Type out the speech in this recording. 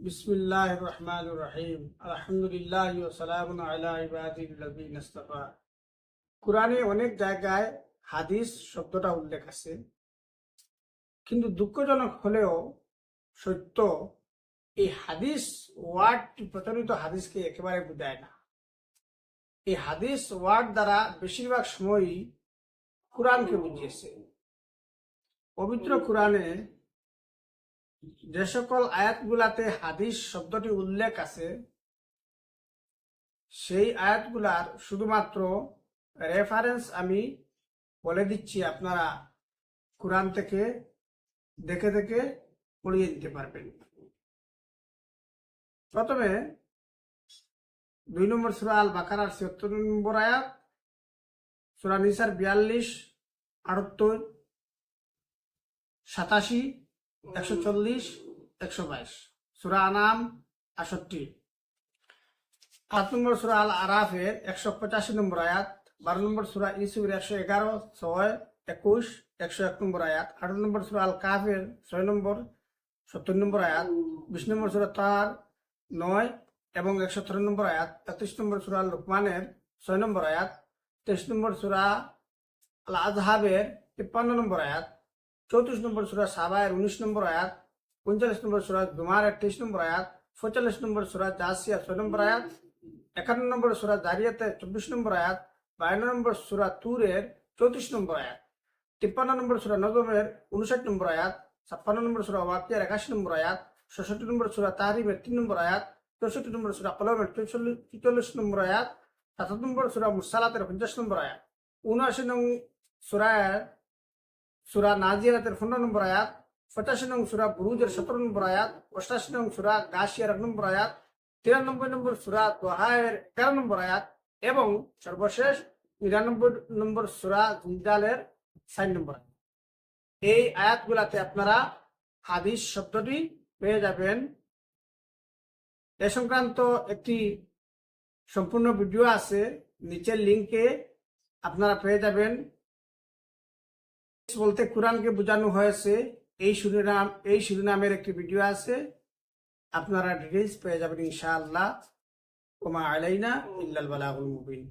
বিসমিল্লাহির রহমানির রহিম। আলহামদুলিল্লাহি ওয়া সালামুন আলা ইবাদিল্লাযিনা ইসতাফা। কুরআনে অনেক জায়গায় হাদিস শব্দটা উল্লেখ আছে, কিন্তু দুঃখজনক হলেও সত্য, এই হাদিস ওয়ার্ডটি প্রচলিত হাদিসকে একেবারে বোঝায় না। এই হাদিস ওয়ার্ড দ্বারা বেশিরভাগ সময়ই কুরআনকে বুঝিয়েছে। পবিত্র কুরআনে যে সকল আয়াতগুলাতে হাদিস শব্দটি উল্লেখ আছে, সেই আয়াতগুলার শুধুমাত্র রেফারেন্স আমি বলে দিচ্ছি, আপনারা কুরআন থেকে দেখে দেখে পড়িয়ে দিতে পারবেন। প্রথমে 2 নম্বর সূরা আল বাকারার ৭৬ নম্বর আয়াত, সূরা নিসার 42, 78, 87, 140, 122, সূরা আনাম 68, 8 নম্বর সূরা আল আরাফের 185 নম্বর আয়াত, 12 নম্বর সূরা ইউসুফের 111, 6, 21, 101 নম্বর আয়াত, 8 নম্বর সূরা আল কাহফের 6 নম্বর 70 নম্বর আয়াত, 20 নম্বর সূরা তার 9 এবং 117 নম্বর আয়াত, 31 নম্বর সূরা আল লুকমানের 6 নম্বর আয়াত, 23 নম্বর সূরা আল আযহাবের 53 নম্বর আয়াত, 34 নম্বর সূরা সাবায়ের 19 নম্বর আয়াত, 39 নম্বর সূরা জুমারের 23 নম্বর আয়াত, 45 নম্বর সূরা জাসিয়ার 6 নম্বর আয়াত, 51 নম্বর সূরা জারিয়াতের 24 নম্বর আয়াত, 52 নম্বর সূরা তুরের 34 নম্বর আয়াত, 53 নম্বর সূরা নজমের 59 নম্বর আয়াত, 56 নম্বর সূরা ওয়াকিয়ার 81 নম্বর আয়াত, 66 নম্বর সূরা তাহরিমের 3 নম্বর আয়াত, 64 নম্বর সূরা কলমের 44 নম্বর আয়াত, 77 নম্বর সূরা মুরসালাতের 50 নম্বর আয়াত, 79 নং সূরা নাজিয়াতের 15 নম্বর আয়াত, 85 নং সূরা বুরুজের 17 নম্বর আয়াত, 88 নং সূরা গাশিয়ার 1 নম্বর আয়াত, 93 নম্বর সূরা তোহায়ের 11 নম্বর আয়াত এবং সর্বশেষ 99 নম্বর সূরা জিলজালের 4 নম্বর আয়াত। এই আয়াতগুলাতে আপনারা হাদিস শব্দটি পেয়ে যাবেন। এ সংক্রান্ত একটি সম্পূর্ণ ভিডিও আছে, নিচের লিঙ্কে আপনারা পেয়ে যাবেন। বলতে কুরআনকে বোঝানো হয়েছে, এই শিরোনামের একটি ভিডিও আছে, আপনারা ডিটেইলস পেয়ে যাবেন ইনশাআল্লাহ। ওমা আলাইনা ইল্লাল বালাগুল মুবিন।